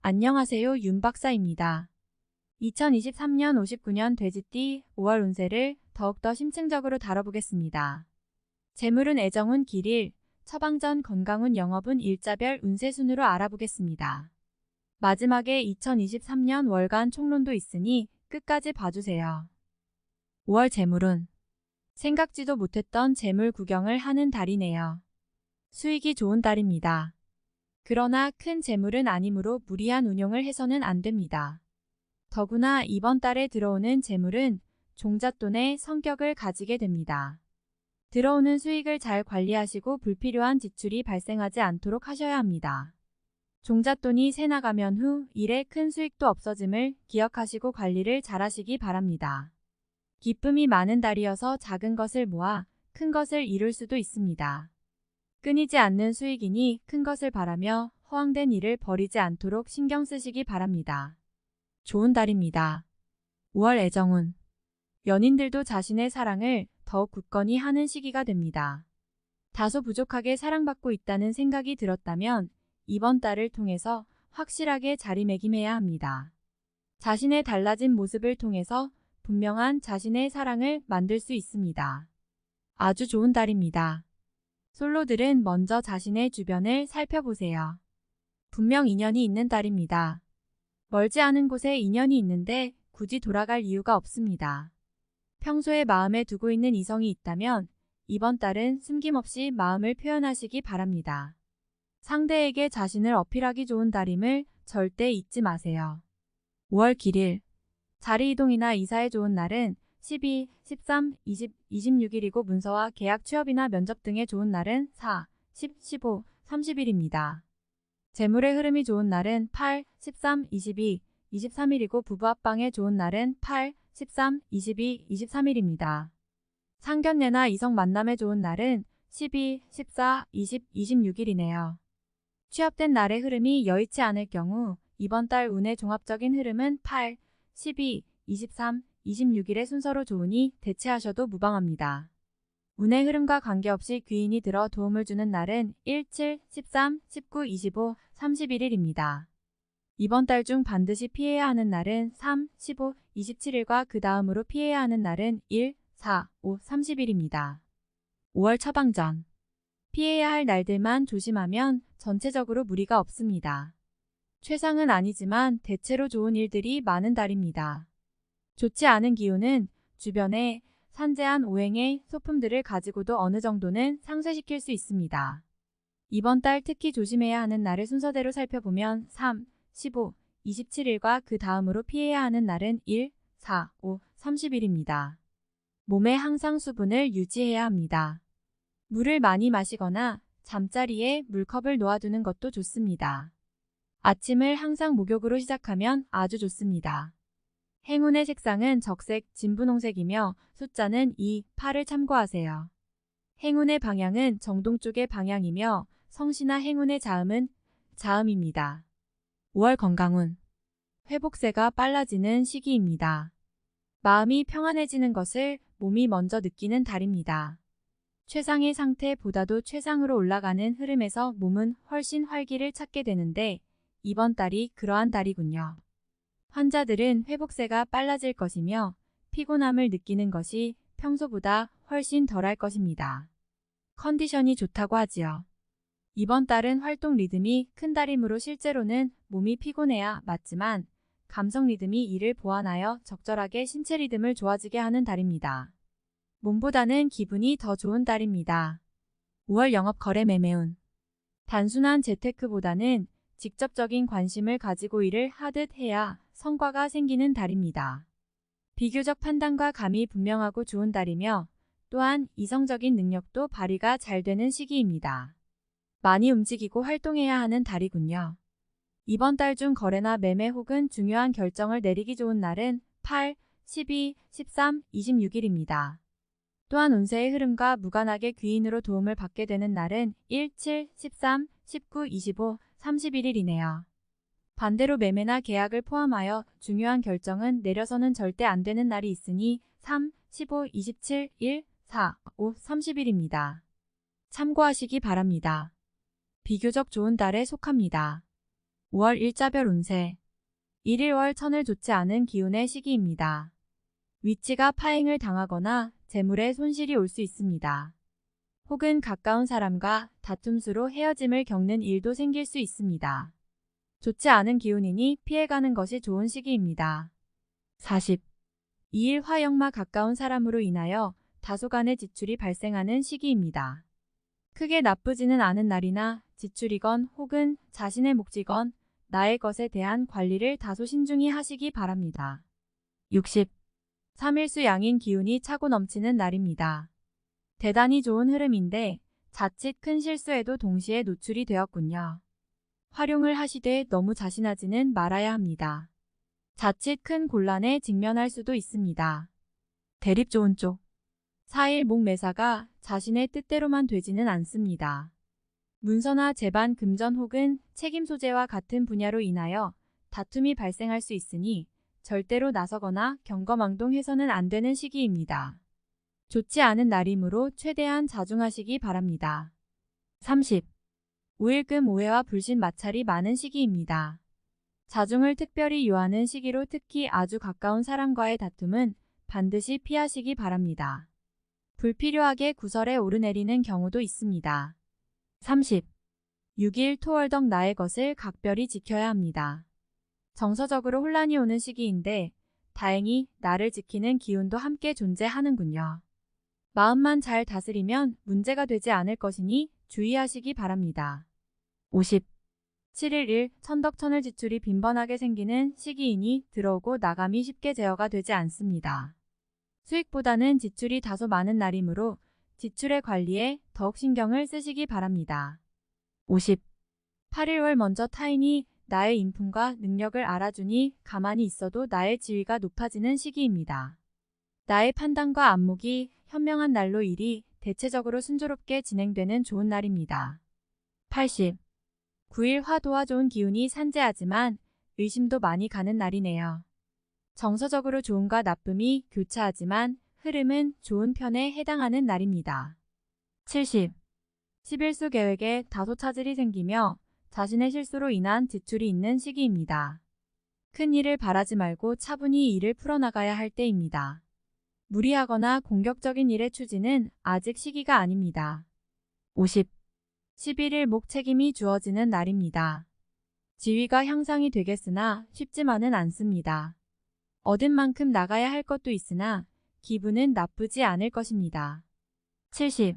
안녕하세요, 윤 박사입니다. 2023년 59년 돼지띠 5월 운세를 더욱더 심층적으로 다뤄보겠습니다. 재물운 애정운 길일, 처방전 건강운 영업운 일자별 운세 순으로 알아보겠습니다. 마지막에 2023년 월간 총론도 있으니 끝까지 봐주세요. 5월 재물운, 생각지도 못했던 재물 구경을 하는 달이네요. 수익이 좋은 달입니다. 그러나 큰 재물은 아니므로 무리한 운용을 해서는 안 됩니다. 더구나 이번 달에 들어오는 재물은 종잣돈의 성격을 가지게 됩니다. 들어오는 수익을 잘 관리하시고 불필요한 지출이 발생하지 않도록 하셔야 합니다. 종잣돈이 새 나가면 후 일에 큰 수익도 없어짐을 기억하시고 관리를 잘 하시기 바랍니다. 기쁨이 많은 달이어서 작은 것을 모아 큰 것을 이룰 수도 있습니다. 끊이지 않는 수익이니 큰 것을 바라며 허황된 일을 벌이지 않도록 신경 쓰시기 바랍니다. 좋은 달입니다. 5월 애정운, 연인들도 자신의 사랑을 더욱 굳건히 하는 시기가 됩니다. 다소 부족하게 사랑받고 있다는 생각이 들었다면 이번 달을 통해서 확실하게 자리매김해야 합니다. 자신의 달라진 모습을 통해서 분명한 자신의 사랑을 만들 수 있습니다. 아주 좋은 달입니다. 솔로들은 먼저 자신의 주변을 살펴보세요. 분명 인연이 있는 달입니다. 멀지 않은 곳에 인연이 있는데 굳이 돌아갈 이유가 없습니다. 평소에 마음에 두고 있는 이성이 있다면 이번 달은 숨김없이 마음을 표현하시기 바랍니다. 상대에게 자신을 어필하기 좋은 달임을 절대 잊지 마세요. 5월 길일, 자리 이동이나 이사에 좋은 날은 12, 13, 20, 26일이고 문서와 계약 취업이나 면접 등에 좋은 날은 4, 10, 15, 30일입니다. 재물의 흐름이 좋은 날은 8, 13, 22, 23일이고 부부 합방에 좋은 날은 8, 13, 22, 23일입니다. 상견례나 이성 만남에 좋은 날은 12, 14, 20, 26일이네요. 취업된 날의 흐름이 여의치 않을 경우 이번 달 운의 종합적인 흐름은 8, 12, 23, 26일의 순서로 좋으니 대체하셔도 무방합니다. 운의 흐름과 관계없이 귀인이 들어 도움을 주는 날은 1, 7, 13, 19, 25, 31일입니다. 이번 달 중 반드시 피해야 하는 날은 3, 15, 27일과 그 다음으로 피해야 하는 날은 1, 4, 5, 30일입니다. 5월 처방전, 피해야 할 날들만 조심하면 전체적으로 무리가 없습니다. 최상은 아니지만 대체로 좋은 일들이 많은 달입니다. 좋지 않은 기운은 주변에 산재한 오행의 소품들을 가지고도 어느 정도는 상쇄시킬 수 있습니다. 이번 달 특히 조심해야 하는 날을 순서대로 살펴보면 3, 15, 27일과 그 다음으로 피해야 하는 날은 1, 4, 5, 30일입니다. 몸에 항상 수분을 유지해야 합니다. 물을 많이 마시거나 잠자리에 물컵을 놓아두는 것도 좋습니다. 아침을 항상 목욕으로 시작하면 아주 좋습니다. 행운의 색상은 적색, 진분홍색이며 숫자는 2, 8을 참고하세요. 행운의 방향은 정동쪽의 방향이며 성씨나 행운의 자음은 자음입니다. 5월 건강운, 회복세가 빨라지는 시기입니다. 마음이 평안해지는 것을 몸이 먼저 느끼는 달입니다. 최상의 상태보다도 최상으로 올라가는 흐름에서 몸은 훨씬 활기를 찾게 되는데 이번 달이 그러한 달이군요. 환자들은 회복세가 빨라질 것이며 피곤함을 느끼는 것이 평소보다 훨씬 덜할 것입니다. 컨디션이 좋다고 하지요. 이번 달은 활동 리듬이 큰 달이므로 실제로는 몸이 피곤해야 맞지만 감성 리듬이 이를 보완하여 적절하게 신체 리듬을 좋아지게 하는 달입니다. 몸보다는 기분이 더 좋은 달입니다. 5월 영업 거래 매매운, 단순한 재테크보다는 직접적인 관심을 가지고 일을 하듯 해야 성과가 생기는 달입니다. 비교적 판단과 감이 분명하고 좋은 달이며 또한 이성적인 능력도 발휘가 잘 되는 시기입니다. 많이 움직이고 활동해야 하는 달이군요. 이번 달 중 거래나 매매 혹은 중요한 결정을 내리기 좋은 날은 8, 12, 13, 26일입니다. 또한 운세의 흐름과 무관하게 귀인으로 도움을 받게 되는 날은 1, 7, 13, 19, 25, 31일이네요. 반대로 매매나 계약을 포함하여 중요한 결정은 내려서는 절대 안 되는 날이 있으니 3, 15, 27, 1, 4, 5, 30일입니다. 참고하시기 바랍니다. 비교적 좋은 달에 속합니다. 5월 일자별 운세. 1일 천을 좋지 않은 기운의 시기입니다. 위치가 파행을 당하거나 재물에 손실이 올 수 있습니다. 혹은 가까운 사람과 다툼수로 헤어짐을 겪는 일도 생길 수 있습니다. 좋지 않은 기운이니 피해가는 것이 좋은 시기입니다. 40. 2일 화역마 가까운 사람으로 인하여 다소간의 지출이 발생하는 시기입니다. 크게 나쁘지는 않은 날이나 지출이건 혹은 자신의 몫이건 나의 것에 대한 관리를 다소 신중히 하시기 바랍니다. 60. 3일수 양인 기운이 차고 넘치는 날입니다. 대단히 좋은 흐름인데 자칫 큰 실수에도 동시에 노출이 되었군요. 활용을 하시되 너무 자신하지는 말아야 합니다. 자칫 큰 곤란에 직면할 수도 있습니다. 대립 좋은 쪽. 4일 목매사가 자신의 뜻대로만 되지는 않습니다. 문서나 재반 금전 혹은 책임 소재와 같은 분야로 인하여 다툼이 발생할 수 있으니 절대로 나서거나 경거망동해서는 안 되는 시기입니다. 좋지 않은 날이므로 최대한 자중하시기 바랍니다. 30. 5일금 오해와 불신 마찰이 많은 시기입니다. 자중을 특별히 요하는 시기로 특히 아주 가까운 사람과의 다툼은 반드시 피하시기 바랍니다. 불필요하게 구설에 오르내리는 경우도 있습니다. 30. 6일 토월덕 나의 것을 각별히 지켜야 합니다. 정서적으로 혼란이 오는 시기인데 다행히 나를 지키는 기운도 함께 존재하는군요. 마음만 잘 다스리면 문제가 되지 않을 것이니 주의하시기 바랍니다. 50. 7일 천덕천을 지출이 빈번하게 생기는 시기이니 들어오고 나감이 쉽게 제어가 되지 않습니다. 수익보다는 지출이 다소 많은 날이므로 지출의 관리에 더욱 신경을 쓰시기 바랍니다. 50. 8일 먼저 타인이 나의 인품과 능력을 알아주니 가만히 있어도 나의 지위가 높아지는 시기입니다. 나의 판단과 안목이 현명한 날로 일이 대체적으로 순조롭게 진행되는 좋은 날입니다. 80. 9일 화도와 좋은 기운이 산재하지만 의심도 많이 가는 날이네요. 정서적으로 좋음과 나쁨이 교차하지만 흐름은 좋은 편에 해당하는 날입니다. 70. 11수 계획에 다소 차질이 생기며 자신의 실수로 인한 지출이 있는 시기입니다. 큰 일을 바라지 말고 차분히 일을 풀어나가야 할 때입니다. 무리하거나 공격적인 일의 추진은 아직 시기가 아닙니다. 50. 11일 목 책임이 주어지는 날입니다. 지위가 향상이 되겠으나 쉽지만은 않습니다. 얻은 만큼 나가야 할 것도 있으나 기분은 나쁘지 않을 것입니다. 70.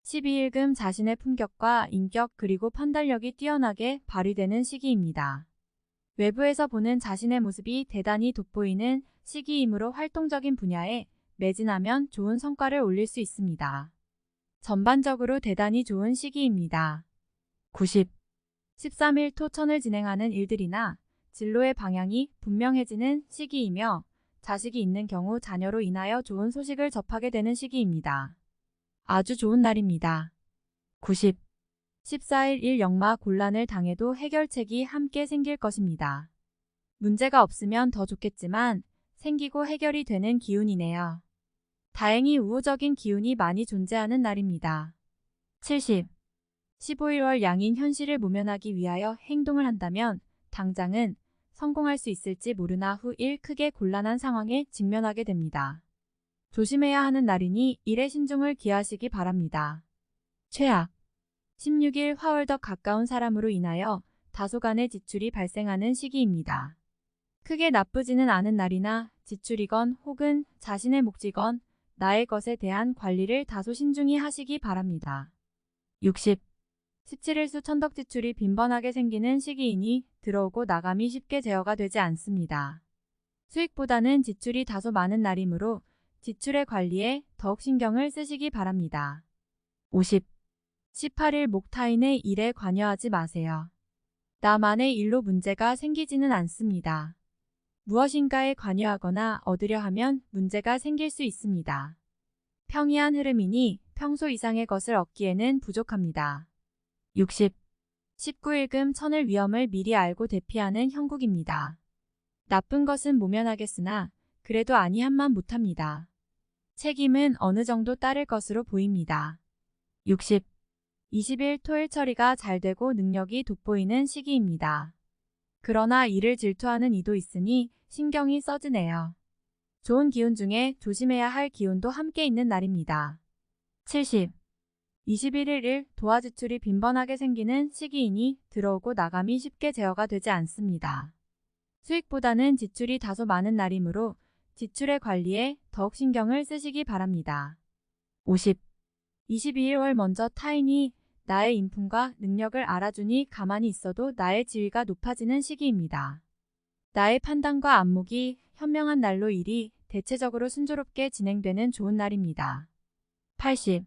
12일금 자신의 품격과 인격 그리고 판단력이 뛰어나게 발휘되는 시기입니다. 외부에서 보는 자신의 모습이 대단히 돋보이는 시기이므로 활동적인 분야에 매진하면 좋은 성과를 올릴 수 있습니다. 전반적으로 대단히 좋은 시기입니다. 90. 13일 토천을 진행하는 일들이나 진로의 방향이 분명해지는 시기이며 자식이 있는 경우 자녀로 인하여 좋은 소식을 접하게 되는 시기입니다. 아주 좋은 날입니다. 90. 14일 일역마 곤란을 당해도 해결책이 함께 생길 것입니다. 문제가 없으면 더 좋겠지만 생기고 해결이 되는 기운이네요. 다행히 우호적인 기운이 많이 존재하는 날입니다. 70. 15일 양인 현실을 모면하기 위하여 행동을 한다면 당장은 성공할 수 있을지 모르나 후 일 크게 곤란한 상황에 직면하게 됩니다. 조심해야 하는 날이니 일에 신중을 기하시기 바랍니다. 최악. 16일 화월덕 가까운 사람으로 인하여 다소간의 지출이 발생하는 시기입니다. 크게 나쁘지는 않은 날이나 지출이건 혹은 자신의 몫이건 나의 것에 대한 관리를 다소 신중히 하시기 바랍니다. 60. 17일수 천덕 지출이 빈번하게 생기는 시기이니 들어오고 나감이 쉽게 제어가 되지 않습니다. 수익보다는 지출이 다소 많은 날이므로 지출의 관리에 더욱 신경을 쓰시기 바랍니다. 50. 18일 목타인의 일에 관여하지 마세요. 나만의 일로 문제가 생기지는 않습니다. 무엇인가에 관여하거나 얻으려 하면 문제가 생길 수 있습니다. 평이한 흐름이니 평소 이상의 것을 얻기에는 부족합니다. 60. 19일금 천을 위험을 미리 알고 대피하는 형국입니다. 나쁜 것은 모면하겠으나 그래도 아니한만 못합니다. 책임은 어느 정도 따를 것으로 보입니다. 60. 20일 토일 처리가 잘 되고 능력이 돋보이는 시기입니다. 그러나 이를 질투하는 이도 있으니 신경이 써지네요. 좋은 기운 중에 조심해야 할 기운도 함께 있는 날입니다. 70. 21일 도화 지출이 빈번하게 생기는 시기이니 들어오고 나감이 쉽게 제어가 되지 않습니다. 수익보다는 지출이 다소 많은 날이므로 지출의 관리에 더욱 신경을 쓰시기 바랍니다. 50. 22일 먼저 타인이 나의 인품과 능력을 알아주니 가만히 있어도 나의 지위가 높아지는 시기입니다. 나의 판단과 안목이 현명한 날로 일이 대체적으로 순조롭게 진행되는 좋은 날입니다. 80.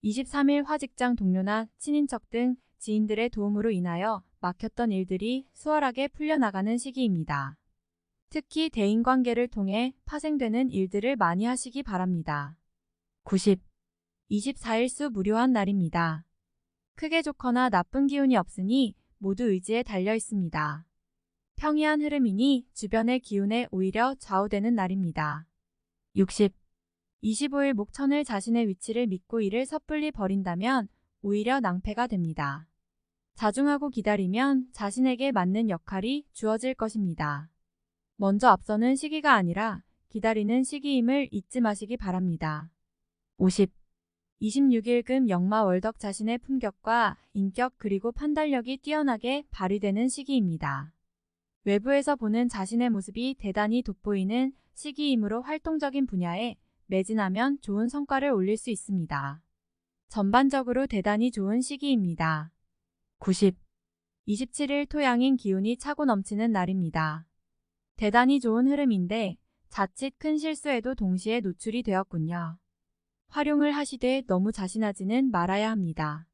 23일 화직장 동료나 친인척 등 지인들의 도움으로 인하여 막혔던 일들이 수월하게 풀려나가는 시기입니다. 특히 대인관계를 통해 파생되는 일들을 많이 하시기 바랍니다. 90. 24일 수 무료한 날입니다. 크게 좋거나 나쁜 기운이 없으니 모두 의지에 달려 있습니다. 평이한 흐름이니 주변의 기운에 오히려 좌우되는 날입니다. 60. 25일 목천을 자신의 위치를 믿고 이를 섣불리 버린다면 오히려 낭패가 됩니다. 자중하고 기다리면 자신에게 맞는 역할이 주어질 것입니다. 먼저 앞서는 시기가 아니라 기다리는 시기임을 잊지 마시기 바랍니다. 50. 26일 금 역마 월덕 자신의 품격과 인격 그리고 판단력이 뛰어나게 발휘되는 시기입니다. 외부에서 보는 자신의 모습이 대단히 돋보이는 시기이므로 활동적인 분야에 매진하면 좋은 성과를 올릴 수 있습니다. 전반적으로 대단히 좋은 시기입니다. 90. 27일 토양인 기운이 차고 넘치는 날입니다. 대단히 좋은 흐름인데 자칫 큰 실수에도 동시에 노출이 되었군요. 활용을 하시되 너무 자신하지는 말아야 합니다.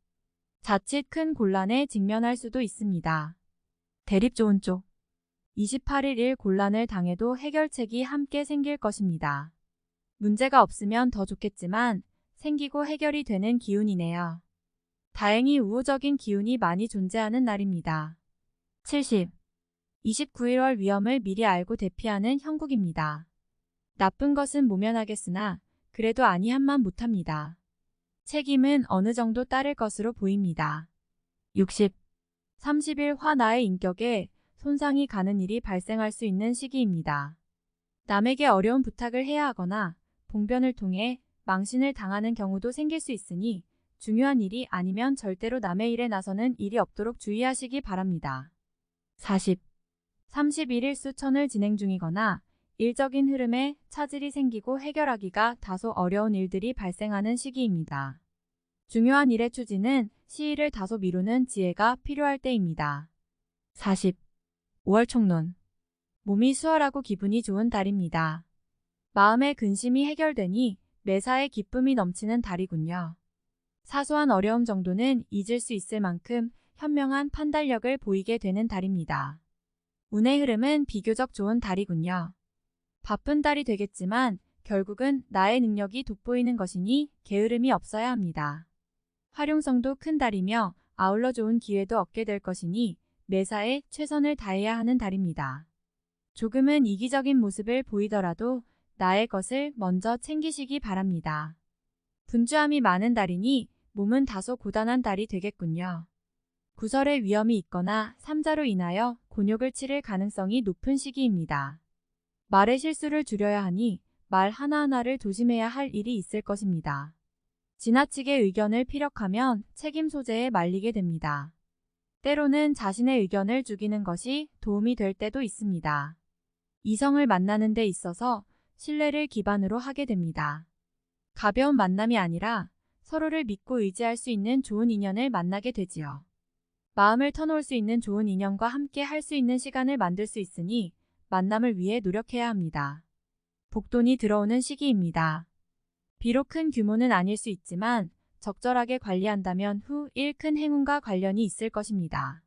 자칫 큰 곤란에 직면할 수도 있습니다. 대립 좋은 쪽. 28일 일 곤란을 당해도 해결책이 함께 생길 것입니다. 문제가 없으면 더 좋겠지만 생기고 해결이 되는 기운이네요. 다행히 우호적인 기운이 많이 존재하는 날입니다. 70. 29일 위험을 미리 알고 대피하는 형국입니다. 나쁜 것은 모면하겠으나 그래도 아니한만 못합니다. 책임은 어느 정도 따를 것으로 보입니다. 60. 30일 나의 인격에 손상이 가는 일이 발생할 수 있는 시기입니다. 남에게 어려운 부탁을 해야 하거나 봉변을 통해 망신을 당하는 경우도 생길 수 있으니 중요한 일이 아니면 절대로 남의 일에 나서는 일이 없도록 주의하시기 바랍니다. 40. 31일 수천을 진행 중이거나 일적인 흐름에 차질이 생기고 해결하기가 다소 어려운 일들이 발생하는 시기입니다. 중요한 일의 추진은 시일을 다소 미루는 지혜가 필요할 때입니다. 40. 5월 총론. 몸이 수월하고 기분이 좋은 달입니다. 마음의 근심이 해결되니 매사에 기쁨이 넘치는 달이군요. 사소한 어려움 정도는 잊을 수 있을 만큼 현명한 판단력을 보이게 되는 달입니다. 운의 흐름은 비교적 좋은 달이군요. 바쁜 달이 되겠지만 결국은 나의 능력이 돋보이는 것이니 게으름이 없어야 합니다. 활용성도 큰 달이며 아울러 좋은 기회도 얻게 될 것이니 매사에 최선을 다해야 하는 달입니다. 조금은 이기적인 모습을 보이더라도 나의 것을 먼저 챙기시기 바랍니다. 분주함이 많은 달이니 몸은 다소 고단한 달이 되겠군요. 구설의 위험이 있거나 삼자로 인하여 곤욕을 치를 가능성이 높은 시기입니다. 말의 실수를 줄여야 하니 말 하나하나를 조심해야 할 일이 있을 것입니다. 지나치게 의견을 피력하면 책임 소재에 말리게 됩니다. 때로는 자신의 의견을 죽이는 것이 도움이 될 때도 있습니다. 이성을 만나는 데 있어서 신뢰를 기반으로 하게 됩니다. 가벼운 만남이 아니라 서로를 믿고 의지할 수 있는 좋은 인연을 만나게 되지요. 마음을 터놓을 수 있는 좋은 인연과 함께 할 수 있는 시간을 만들 수 있으니 만남을 위해 노력해야 합니다. 복돈이 들어오는 시기입니다. 비록 큰 규모는 아닐 수 있지만 적절하게 관리한다면 후 일 큰 행운과 관련이 있을 것입니다.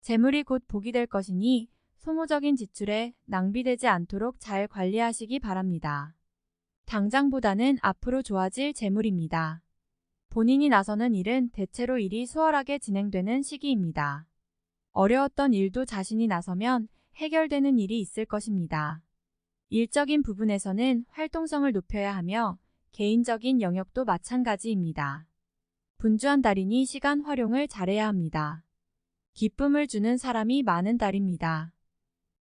재물이 곧 복이 될 것이니 소모적인 지출에 낭비되지 않도록 잘 관리하시기 바랍니다. 당장보다는 앞으로 좋아질 재물입니다. 본인이 나서는 일은 대체로 일이 수월하게 진행되는 시기입니다. 어려웠던 일도 자신이 나서면 해결되는 일이 있을 것입니다. 일적인 부분에서는 활동성을 높여야 하며 개인적인 영역도 마찬가지입니다. 분주한 달이니 시간 활용을 잘해야 합니다. 기쁨을 주는 사람이 많은 달입니다.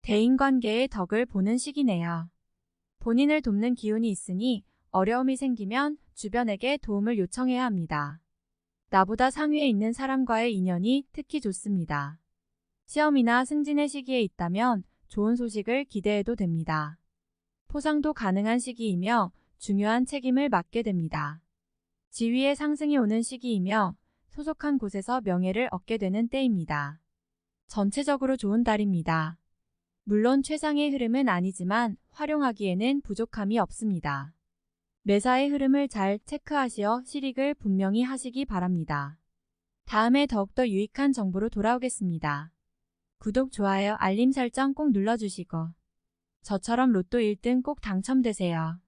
대인관계의 덕을 보는 시기네요. 본인을 돕는 기운이 있으니 어려움이 생기면 주변에게 도움을 요청해야 합니다. 나보다 상위에 있는 사람과의 인연이 특히 좋습니다. 시험이나 승진의 시기에 있다면 좋은 소식을 기대해도 됩니다. 포상도 가능한 시기이며 중요한 책임을 맡게 됩니다. 지위의 상승이 오는 시기이며 소속한 곳에서 명예를 얻게 되는 때입니다. 전체적으로 좋은 달입니다. 물론 최상의 흐름은 아니지만 활용하기에는 부족함이 없습니다. 매사의 흐름을 잘 체크하시어 실익을 분명히 하시기 바랍니다. 다음에 더욱더 유익한 정보로 돌아오겠습니다. 구독, 좋아요, 알림 설정 꼭 눌러주시고 저처럼 로또 1등 꼭 당첨되세요.